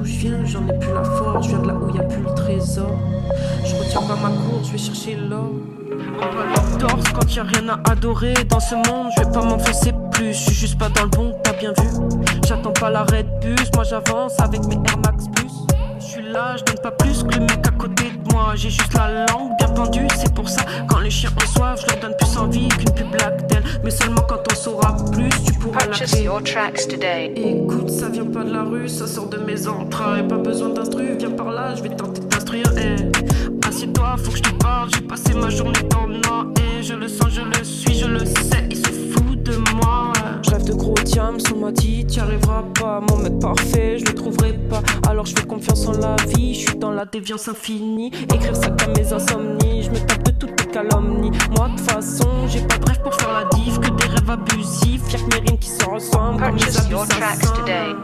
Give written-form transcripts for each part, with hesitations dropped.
d'où je viens, j'en ai plus la force. Je viens de là où y a plus le trésor. Je retiens pas ma course, je vais chercher l'or. On pas le torse quand y a rien à adorer dans ce monde. Je vais pas m'enfoncer plus, je suis juste pas dans le bon, t'as bien vu. J'attends pas l'arrêt de bus, moi j'avance avec mes Air Max Plus. Je suis là, je donne pas plus que le mec à côté de moi. J'ai juste la langue bien pendue, c'est pour ça quand les chiens ont soif, je leur donne plus envie qu'une pub Lactel. Mais seulement quand on saura plus, tu pourras la Purchase your tracks today. Écoute, ça vient pas de la rue, ça sort de mes entrailles. Pas besoin d'instru, viens par là, je vais tenter de t'instruire. Assieds-toi, faut que je te parle, j'ai passé ma journée dans le noir. Et je le sens, je le suis, je le sais, il se fout de moi. Je rêve de gros diams, on m'a dit t'y arriveras pas. Mon mec parfait, je le trouverai pas. Alors je fais confiance en la vie, je suis dans la déviance infinie. Écrire ça comme mes insomnies, je me tape de toutes les calomnies. Moi de toute façon, j'ai pas de rêve pour faire la diff, que des rêves abusifs. Y'a que mes rimes qui se ressemblent comme les Purchase your abus tracks today.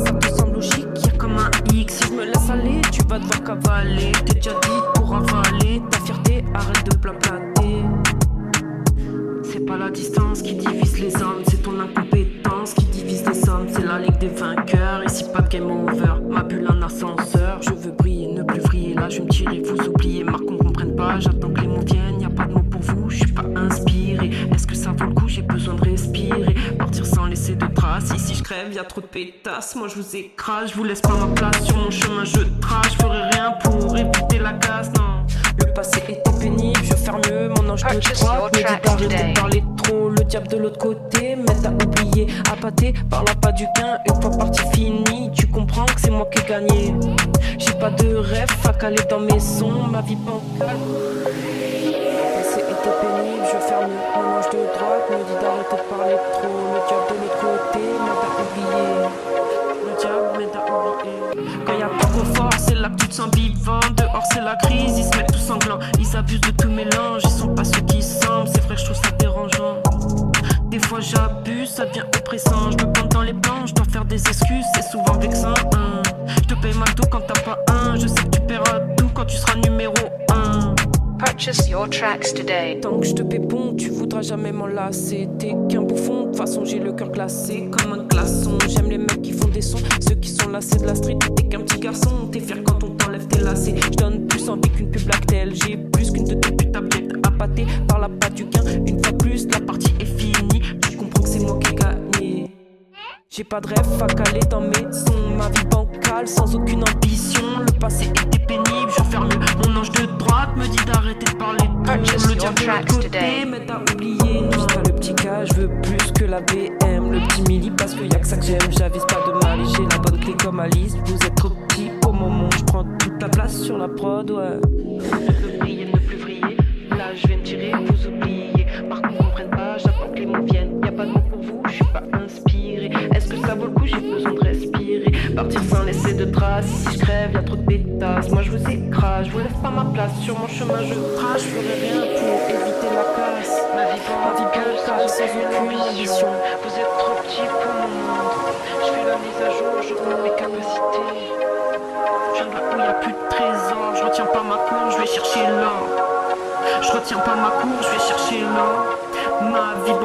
Ça te semble logique, y'a comme un X. Si je me laisse aller, tu vas devoir cavaler. T'es déjà dit pour avaler ta fierté, arrête de blablater. C'est pas la distance qui divise les hommes, c'est ton incompétence qui divise les sommes. C'est la ligue des vainqueurs, ici pas de game over. Ma bulle en ascenseur, je veux briller, ne plus vriller. Là je vais me tirer, vous oubliez, marque qu'on comprenne pas. J'attends que les mots viennent, y'a pas de mots pour vous, je suis pas inspiré. Est-ce que ça vaut le coup, j'ai besoin de respirer. Partir sans laisser de traces, ici je crève, y'a trop de pétasses. Moi je vous écrase, je vous laisse pas ma place. Sur mon chemin je trace, je ferai rien pour éviter la casse, non. Le passé était pénible, je vais faire mieux, mon ange de droite me dit d'arrêter de parler trop. Le diable de l'autre côté m'aide à oublier, appâté par la pas du gain. Une fois partie finie, tu comprends que c'est moi qui ai gagné. J'ai pas de rêve à caler dans mes sons, ma vie bancale. Le passé était pénible, je vais faire mieux, mon ange de droite me dit d'arrêter de parler trop. Le diable de l'autre côté m'aide à oublier. Le diable m'aide à oublier. Quand y a pas confort, c'est là que tu te sens vivant. Dehors c'est la crise, ils se mettent tous sanglants. Ils abusent de tout mélange, ils sont pas ceux qui semblent. C'est vrai que je trouve ça dérangeant. Des fois j'abuse, ça devient oppressant. Je me plante dans les plans, je dois faire des excuses, c'est souvent vexant. Je te paye mal tout quand t'as pas un. Je sais que tu paieras tout quand tu seras numéro 1. Purchase your tracks today. Tant que je te pépon, tu voudras jamais m'en lasser. T'es qu'un bouffon, de toute façon j'ai le cœur glacé comme un glaçon. J'aime les mecs qui font des sons, ceux qui sont lassés de la street. T'es qu'un petit garçon, t'es fier quand on t'enlève tes lacets. Je donne plus envie qu'une pub Lactel. J'ai plus qu'une de tes putes tablettes appâtées par la patte du gain. Une fois plus, la partie est finie. Tu comprends que c'est moi qui ai gagné. J'ai pas de rêve à caler dans mes sons. Ma vie bancale, sans aucune ambition. Le passé était pénible, je vais faire mieux. Mon ange de droite me dit d'arrêter de parler de Purchase le your diable de tracks l'autre côté today. m'aide à oublier. Juste pas le petit cas, je veux plus que la BM. Le petit milli parce que y'a que ça que j'aime. J'avise pas de mal et j'ai la bonne clé comme Alice. Vous êtes trop petit au moment où je prends toute la place sur la prod, ouais. Ne briller, ne plus vriller. Là je vais me tirer, vous oubliez. Marc qu'on comprenne pas, j'attends que les mots viennent. Y'a pas de mots pour vous, je suis pas inspiré. Est-ce que ça vaut le coup, j'ai besoin de respirer. Partir sans laisser de traces, ici je crève, y'a trop de pétasses. Moi je vous écrase, je vous laisse pas ma place. Sur mon chemin je trace, je ferai rien pour éviter la casse. Ma vie bancale, sans aucune ambition. Vous êtes trop petit pour mon monde. Je fais la mise à jour, j'augmente mes capacités. Je viens de là où y'a plus de trésor. Je retiens pas ma cour, je vais chercher l'or. Je retiens pas ma cour, je vais chercher l'or. Ma vie